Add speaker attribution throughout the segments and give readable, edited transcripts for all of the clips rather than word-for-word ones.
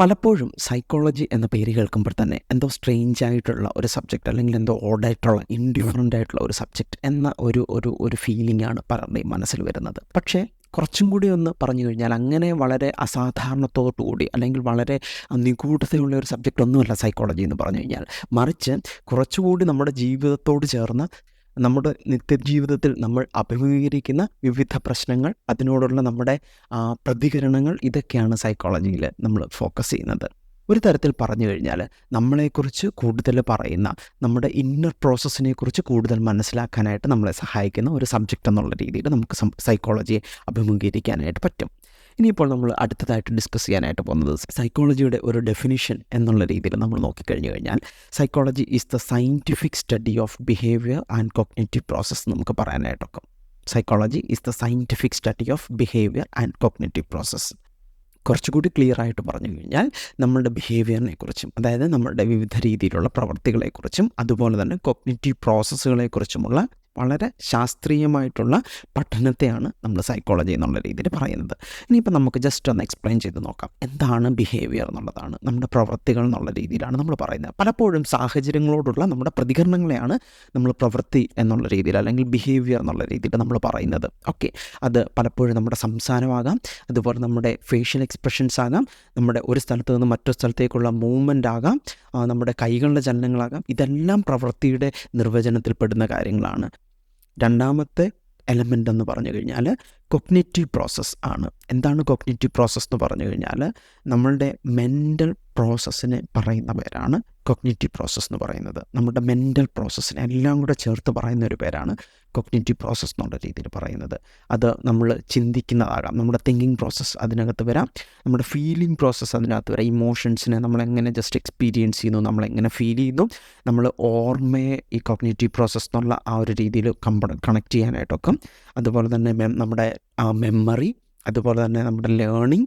Speaker 1: പലപ്പോഴും സൈക്കോളജി എന്ന പേര് കേൾക്കുമ്പോൾ തന്നെ എന്തോ സ്ട്രേഞ്ച് ആയിട്ടുള്ള ഒരു സബ്ജക്റ്റ്, അല്ലെങ്കിൽ എന്തോ ഓഡായിട്ടുള്ള ഇൻഡിഫറൻ്റ് ആയിട്ടുള്ള ഒരു സബ്ജക്റ്റ് എന്ന ഒരു ഒരു ഒരു ഫീലിംഗാണ് പലരുടെയും മനസ്സിൽ വരുന്നത്. പക്ഷേ കുറച്ചും കൂടി ഒന്ന് പറഞ്ഞു കഴിഞ്ഞാൽ അങ്ങനെ വളരെ അസാധാരണത്തോടുകൂടി അല്ലെങ്കിൽ വളരെ നിഗൂഢതയുള്ള ഒരു സബ്ജക്റ്റ് ഒന്നുമല്ല സൈക്കോളജി എന്ന് പറഞ്ഞു കഴിഞ്ഞാൽ. മറിച്ച് കുറച്ചുകൂടി നമ്മുടെ ജീവിതത്തോട് ചേർന്ന് നമ്മുടെ നിത്യജീവിതത്തിൽ നമ്മൾ അഭിമുഖീകരിക്കുന്ന വിവിധ പ്രശ്നങ്ങൾ, അതിനോടുള്ള നമ്മുടെ പ്രതികരണങ്ങൾ, ഇതൊക്കെയാണ് സൈക്കോളജിയിൽ നമ്മൾ ഫോക്കസ് ചെയ്യുന്നത്. ഒരു തരത്തിൽ പറഞ്ഞു കഴിഞ്ഞാൽ നമ്മളെക്കുറിച്ച് കൂടുതൽ പറയുന്ന, നമ്മുടെ ഇന്നർ പ്രോസസ്സിനെക്കുറിച്ച് കൂടുതൽ മനസ്സിലാക്കാനായിട്ട് നമ്മളെ സഹായിക്കുന്ന ഒരു സബ്ജക്റ്റ് എന്നുള്ള രീതിയിൽ നമുക്ക് സൈക്കോളജിയെ അഭിമുഖീകരിക്കാനായിട്ട് പറ്റും. ഇനിയിപ്പോൾ നമ്മൾ അടുത്തതായിട്ട് ഡിസ്കസ് ചെയ്യാനായിട്ട് പോകുന്നത് സൈക്കോളജിയുടെ ഒരു ഡെഫിനിഷൻ എന്നുള്ള രീതിയിൽ നമ്മൾ നോക്കിക്കഴിഞ്ഞു കഴിഞ്ഞാൽ, psychology is the scientific study of behaviour and cognitive process നമുക്ക് പറയാനായിട്ടൊക്കെ. Psychology is the scientific study of behaviour and cognitive process. കുറച്ചുകൂടി ക്ലിയർ ആയിട്ട് പറഞ്ഞു കഴിഞ്ഞാൽ, നമ്മളുടെ ബിഹേവിയറിനെ കുറിച്ചും, അതായത് നമ്മളുടെ വിവിധ രീതിയിലുള്ള പ്രവർത്തികളെക്കുറിച്ചും അതുപോലെ തന്നെ കോഗ്നിറ്റീവ് പ്രോസസ്സുകളെക്കുറിച്ചുമുള്ള വളരെ ശാസ്ത്രീയമായിട്ടുള്ള പഠനത്തെയാണ് നമ്മൾ സൈക്കോളജി എന്നുള്ള രീതിയിൽ പറയുന്നത്. ഇനിയിപ്പോൾ നമുക്ക് ജസ്റ്റ് ഒന്ന് എക്സ്പ്ലെയിൻ ചെയ്ത് നോക്കാം. എന്താണ് ബിഹേവിയർ എന്നുള്ളതാണ്, നമ്മുടെ പ്രവൃത്തികൾ എന്നുള്ള രീതിയിലാണ് നമ്മൾ പറയുന്നത്. പലപ്പോഴും സാഹചര്യങ്ങളോടുള്ള നമ്മുടെ പ്രതികരണങ്ങളെയാണ് നമ്മൾ പ്രവൃത്തി എന്നുള്ള രീതിയിൽ അല്ലെങ്കിൽ ബിഹേവിയർ എന്നുള്ള രീതിയിൽ നമ്മൾ പറയുന്നത്. ഓക്കെ, അത് പലപ്പോഴും നമ്മുടെ സംസാരമാകാം, അതുപോലെ നമ്മുടെ ഫേഷ്യൽ എക്സ്പ്രഷൻസ് ആകാം, നമ്മുടെ ഒരു സ്ഥലത്ത് നിന്ന് മറ്റൊരു സ്ഥലത്തേക്കുള്ള മൂവ്മെൻ്റ് ആകാം, നമ്മുടെ കൈകളുടെ ചലനങ്ങളാകാം. ഇതെല്ലാം പ്രവൃത്തിയുടെ നിർവചനത്തിൽ പെടുന്ന കാര്യങ്ങളാണ്. രണ്ടാമത്തെ എലമെൻ്റ് എന്ന് പറഞ്ഞു കഴിഞ്ഞാൽ കോഗ്നിറ്റീവ് പ്രോസസ്സ് ആണ്. എന്താണ് കോഗ്നിറ്റീവ് പ്രോസസ്സ് എന്ന് പറഞ്ഞു കഴിഞ്ഞാൽ, നമ്മളുടെ മെൻ്റൽ പ്രോസസ്സിനെ പറയുന്ന പേരാണ് കോഗ്നിറ്റീവ് പ്രോസസ്സ് എന്ന് പറയുന്നത്. നമ്മുടെ മെൻ്റൽ പ്രോസസ്സിനെ എല്ലാം കൂടെ ചേർത്ത് പറയുന്ന ഒരു പേരാണ് കോഗ്നിറ്റീവ് പ്രോസസ്സ് എന്നുള്ള രീതിയിൽ പറയുന്നത്. അത് നമ്മൾ ചിന്തിക്കുന്നതാകാം, നമ്മുടെ തിങ്കിങ് പ്രോസസ്സ് അതിനകത്ത് വരാം, നമ്മുടെ ഫീലിംഗ് പ്രോസസ്സ് അതിനകത്ത് വരാം. ഇമോഷൻസിനെ നമ്മളെങ്ങനെ ജസ്റ്റ് എക്സ്പീരിയൻസ് ചെയ്യുന്നു, നമ്മളെങ്ങനെ ഫീൽ ചെയ്യുന്നു, നമ്മൾ ഓർമ്മയെ ഈ കോഗ്നിറ്റീവ് പ്രോസസ്സ് എന്നുള്ള ആ ഒരു രീതിയിൽ കണക്ട് ചെയ്യാനായിട്ടൊക്കെ. അതുപോലെ തന്നെ നമ്മുടെ മെമ്മറി, അതുപോലെ തന്നെ നമ്മുടെ learning,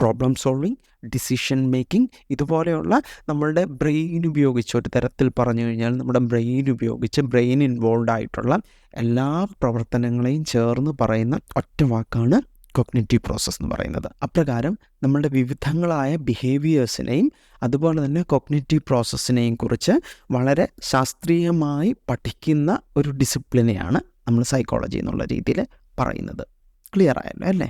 Speaker 1: problem solving, decision making, ഇതുപോലെയുള്ള നമ്മളുടെ ബ്രെയിൻ ഉപയോഗിച്ച്, ഒരു തരത്തിൽ പറഞ്ഞു കഴിഞ്ഞാൽ നമ്മുടെ ബ്രെയിൻ ഉപയോഗിച്ച് ബ്രെയിൻ ഇൻവോൾവ് ആയിട്ടുള്ള എല്ലാ പ്രവർത്തനങ്ങളെയും ചേർന്ന് പറയുന്ന ഒറ്റ വാക്കാണ് കോഗ്നിറ്റീവ് പ്രോസസ്സ് എന്ന് പറയുന്നത്. അപ്രകാരം നമ്മളുടെ വിവിധങ്ങളായ ബിഹേവിയേഴ്സിനെയും അതുപോലെ തന്നെ കോഗ്നിറ്റീവ് പ്രോസസ്സിനെയും കുറിച്ച് വളരെ ശാസ്ത്രീയമായി പഠിക്കുന്ന ഒരു ഡിസിപ്ലിനെയാണ് നമ്മൾ സൈക്കോളജി എന്നുള്ള രീതിയിൽ പറയുന്നത്. ക്ലിയർ ആയല്ലോ അല്ലേ?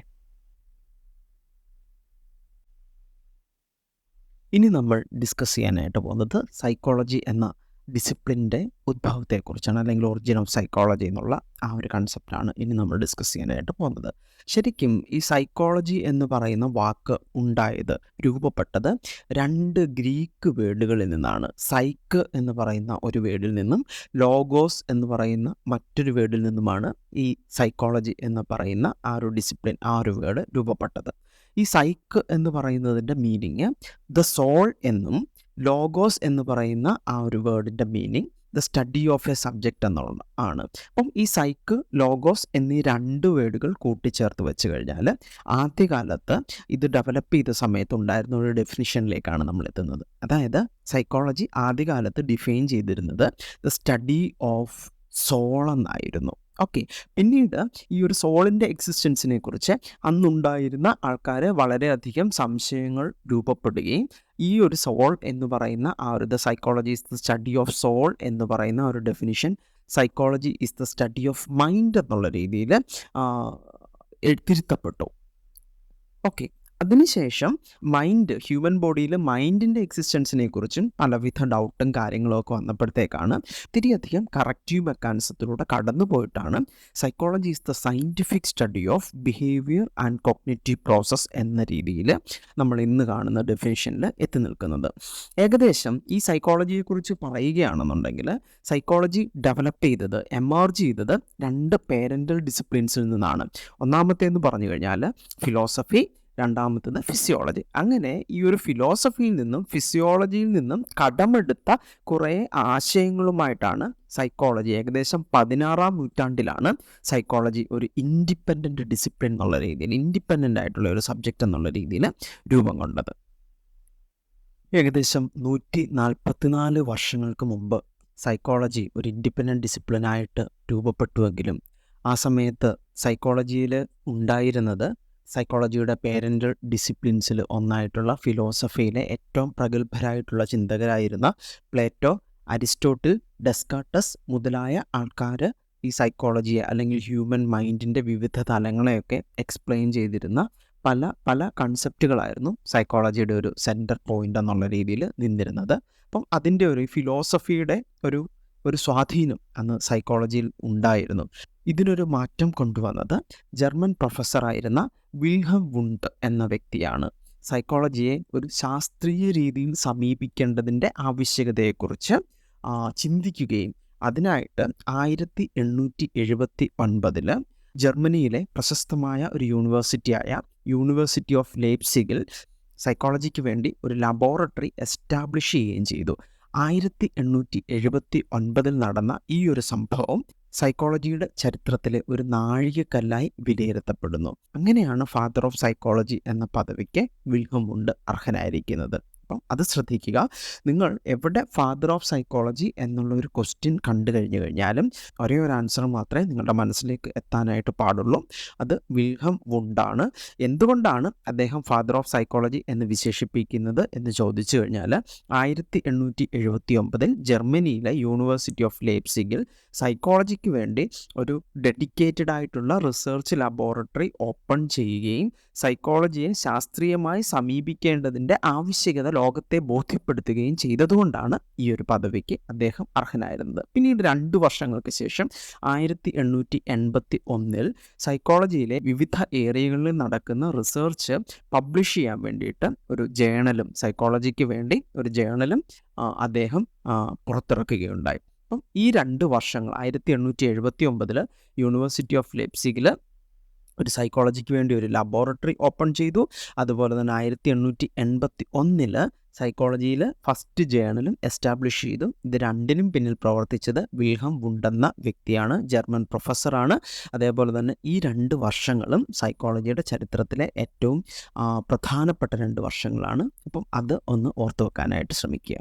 Speaker 1: ഇനി നമ്മൾ ഡിസ്കസ് ചെയ്യാനായിട്ട് പോകുന്നത് സൈക്കോളജി എന്ന ഡിസിപ്ലിൻ്റെ ഉദ്ഭവത്തെക്കുറിച്ചാണ്, അല്ലെങ്കിൽ ഒറിജിൻ ഓഫ് സൈക്കോളജി എന്നുള്ള ആ ഒരു കൺസെപ്റ്റാണ് ഇനി നമ്മൾ ഡിസ്കസ് ചെയ്യാനായിട്ട് പോകുന്നത്. ശരിക്കും ഈ സൈക്കോളജി എന്ന് പറയുന്ന വാക്ക് ഉണ്ടായത്, രൂപപ്പെട്ടത് രണ്ട് ഗ്രീക്ക് വേർഡുകളിൽ നിന്നാണ്. സൈക്ക് എന്ന് പറയുന്ന ഒരു വേർഡിൽ നിന്നും ലോഗോസ് എന്ന് പറയുന്ന മറ്റൊരു വേർഡിൽ നിന്നുമാണ് ഈ സൈക്കോളജി എന്ന് പറയുന്ന ആ ഒരു ഡിസിപ്ലിൻ, ആ ഒരു വേർഡ് രൂപപ്പെട്ടത്. ഈ സൈക്ക് എന്ന് പറയുന്നതിൻ്റെ മീനിങ് ദ സോൾ എന്നും, ലോഗോസ് എന്ന് പറയുന്ന ആ ഒരു വേർഡിൻ്റെ meaning the study of a subject എന്നുള്ള ആണ്. അപ്പം ഈ സൈക്ക്, ലോഗോസ് എന്നീ രണ്ട് വേർഡുകൾ കൂട്ടിച്ചേർത്ത് വെച്ച് കഴിഞ്ഞാൽ ആദ്യകാലത്ത് ഇത് ഡെവലപ്പ് ചെയ്ത സമയത്ത് ഉണ്ടായിരുന്ന ഒരു ഡെഫിനിഷനിലേക്കാണ് നമ്മൾ എത്തുന്നത്. അതായത് സൈക്കോളജി ആദ്യകാലത്ത് ഡിഫൈൻ ചെയ്തിരുന്നത് ദ സ്റ്റഡി ഓഫ് സോൾ എന്നായിരുന്നു. ഓക്കെ, പിന്നീട് ഈ ഒരു സോളിൻ്റെ എക്സിസ്റ്റൻസിനെ കുറിച്ച് അന്നുണ്ടായിരുന്ന ആൾക്കാർ വളരെയധികം സംശയങ്ങൾ രൂപപ്പെടുകയും ഈ ഒരു സോൾ എന്ന് പറയുന്ന ആ ഒരു the psychology is the study of soul എന്ന് പറയുന്ന ഒരു definition psychology is the study of mind എന്നുള്ള രീതിയിൽ തിരുത്തപ്പെട്ടു. ഓക്കെ, അതിനുശേഷം മൈൻഡ്, ഹ്യൂമൻ ബോഡിയിൽ മൈൻഡിൻ്റെ എക്സിസ്റ്റൻസിനെ കുറിച്ചും പലവിധ ഡൗട്ടും കാര്യങ്ങളൊക്കെ വന്നപ്പോഴത്തേക്കാണ് ഒത്തിരിയധികം കറക്റ്റീവ് മെക്കാനിസത്തിലൂടെ കടന്നു പോയിട്ടാണ് psychology is the scientific study of behaviour and cognitive process എന്ന രീതിയിൽ നമ്മൾ ഇന്ന് കാണുന്ന ഡെഫിനിഷനിൽ എത്തി നിൽക്കുന്നത്. ഏകദേശം ഈ സൈക്കോളജിയെക്കുറിച്ച് പറയുകയാണെന്നുണ്ടെങ്കിൽ സൈക്കോളജി ഡെവലപ്പ് ചെയ്തത്, എമർജ് ചെയ്തത് രണ്ട് പേരൻ്റൽ ഡിസിപ്ലിൻസിൽ നിന്നാണ്. ഒന്നാമത്തേന്ന് പറഞ്ഞു കഴിഞ്ഞാൽ ഫിലോസഫി, രണ്ടാമത്തത് ഫിസിയോളജി. അങ്ങനെ ഈ ഒരു ഫിലോസഫിയിൽ നിന്നും ഫിസിയോളജിയിൽ നിന്നും കടമെടുത്ത കുറേ ആശയങ്ങളുമായിട്ടാണ് സൈക്കോളജി ഏകദേശം 16-ാം നൂറ്റാണ്ടിലാണ് സൈക്കോളജി ഒരു ഇൻഡിപെൻഡൻറ്റ് ഡിസിപ്ലിൻ എന്നുള്ള രീതിയിൽ, ഇൻഡിപെൻഡൻ്റ് ആയിട്ടുള്ള ഒരു സബ്ജക്റ്റ് എന്നുള്ള രീതിയിൽ രൂപം കൊണ്ടത്. ഏകദേശം 144 വർഷങ്ങൾക്ക് മുമ്പ് സൈക്കോളജി ഒരു ഇൻഡിപെൻഡൻറ്റ് ഡിസിപ്ലിനായിട്ട് രൂപപ്പെട്ടുവെങ്കിലും ആ സമയത്ത് സൈക്കോളജിയിൽ ഉണ്ടായിരുന്നത് സൈക്കോളജിയുടെ പേരൻ്റൽ ഡിസിപ്ലിൻസിൽ ഒന്നായിട്ടുള്ള ഫിലോസഫിയിലെ ഏറ്റവും പ്രഗത്ഭരായിട്ടുള്ള ചിന്തകരായിരുന്ന പ്ലേറ്റോ, അരിസ്റ്റോട്ടിൽ, ഡെസ്കാർട്ടസ് മുതലായ ആൾക്കാർ ഈ സൈക്കോളജിയെ അല്ലെങ്കിൽ ഹ്യൂമൻ മൈൻഡിൻ്റെ വിവിധ തലങ്ങളെയൊക്കെ എക്സ്പ്ലെയിൻ ചെയ്തിരുന്ന പല പല കൺസെപ്റ്റുകളായിരുന്നു സൈക്കോളജിയുടെ ഒരു സെൻറ്റർ പോയിൻ്റ് എന്നുള്ള രീതിയിൽ നിന്നിരുന്നത്. അപ്പം അതിൻ്റെ ഒരു ഫിലോസഫിയുടെ ഒരു സ്വാധീനം അന്ന് സൈക്കോളജിയിൽ ഉണ്ടായിരുന്നു. ഇതിനൊരു മാറ്റം കൊണ്ടുവന്നത് ജർമ്മൻ പ്രൊഫസറായിരുന്ന വിൽഹം വുണ്ട് എന്ന വ്യക്തിയാണ്. സൈക്കോളജിയെ ഒരു ശാസ്ത്രീയ രീതിയിൽ സമീപിക്കേണ്ടതിൻ്റെ ആവശ്യകതയെക്കുറിച്ച് ചിന്തിക്കുകയും അതിനായിട്ട് 1879 ജർമ്മനിയിലെ പ്രശസ്തമായ ഒരു യൂണിവേഴ്സിറ്റിയായ യൂണിവേഴ്സിറ്റി ഓഫ് ലെയ്പ്സിഗിൽ സൈക്കോളജിക്ക് വേണ്ടി ഒരു ലബോറട്ടറി എസ്റ്റാബ്ലിഷ് ചെയ്യുകയും ചെയ്തു. 1879 നടന്ന ഈ ഒരു സംഭവം സൈക്കോളജിയുടെ ചരിത്രത്തിലെ ഒരു നാഴികക്കല്ലായി വിലയിരുത്തപ്പെടുന്നു. അങ്ങനെയാണ് ഫാദർ ഓഫ് സൈക്കോളജി എന്ന പദവിക്ക് വിൽഹം വുണ്ട് അർഹനായിരിക്കുന്നത്. അപ്പം അത് ശ്രദ്ധിക്കുക. നിങ്ങൾ എവിടെ ഫാദർ ഓഫ് സൈക്കോളജി എന്നുള്ള ഒരു ക്വസ്റ്റ്യൻ കണ്ടു കഴിഞ്ഞാലും ഒരേ ഒരു ആൻസർ മാത്രമേ നിങ്ങളുടെ മനസ്സിലേക്ക് എത്താനായിട്ട് പാടുള്ളൂ. അത് വിൽഹം വുണ്ടാണ്. എന്തുകൊണ്ടാണ് അദ്ദേഹം ഫാദർ ഓഫ് സൈക്കോളജി എന്ന് വിശേഷിപ്പിക്കുന്നത് എന്ന് ചോദിച്ചു കഴിഞ്ഞാൽ 1879 ജർമ്മനിയിലെ യൂണിവേഴ്സിറ്റി ഓഫ് ലെയ്പ്സിഗിൽ സൈക്കോളജിക്ക് വേണ്ടി ഒരു ഡെഡിക്കേറ്റഡ് ആയിട്ടുള്ള റിസർച്ച് ലബോറട്ടറി ഓപ്പൺ ചെയ്യുകയും സൈക്കോളജിയെ ശാസ്ത്രീയമായി സമീപിക്കേണ്ടതിൻ്റെ ആവശ്യകത ലോകത്തെ ബോധ്യപ്പെടുത്തുകയും ചെയ്തതുകൊണ്ടാണ് ഈ ഒരു പദവിക്ക് അദ്ദേഹം അർഹനായിരുന്നത്. പിന്നീട് 2 വർഷങ്ങൾക്ക് ശേഷം 1881 സൈക്കോളജിയിലെ വിവിധ ഏരിയകളിൽ നടക്കുന്ന റിസർച്ച് പബ്ലിഷ് ചെയ്യാൻ വേണ്ടിയിട്ട് ഒരു ജേണലും സൈക്കോളജിക്ക് വേണ്ടി ഒരു ജേണലും അദ്ദേഹം പുറത്തിറക്കുകയുണ്ടായി. അപ്പം ഈ 2 വർഷങ്ങൾ 1879 യൂണിവേഴ്സിറ്റി ഓഫ് ലെയ്പ്സിഗിൽ ഒരു സൈക്കോളജിക്ക് വേണ്ടി ഒരു ലബോറട്ടറി ഓപ്പൺ ചെയ്തു. അതുപോലെ തന്നെ 1881 സൈക്കോളജിയിൽ ഫസ്റ്റ് ജേണലും എസ്റ്റാബ്ലിഷ് ചെയ്തു. ഇത് രണ്ടിനും പിന്നിൽ പ്രവർത്തിച്ചത് വിൽഹം വുണ്ട് എന്ന വ്യക്തിയാണ്, ജർമ്മൻ പ്രൊഫസറാണ്. അതേപോലെ തന്നെ ഈ 2 വർഷങ്ങളും സൈക്കോളജിയുടെ ചരിത്രത്തിലെ ഏറ്റവും പ്രധാനപ്പെട്ട 2 വർഷങ്ങളാണ്. അപ്പം അത് ഒന്ന് ഓർത്തു വെക്കാനായിട്ട് ശ്രമിക്കുക.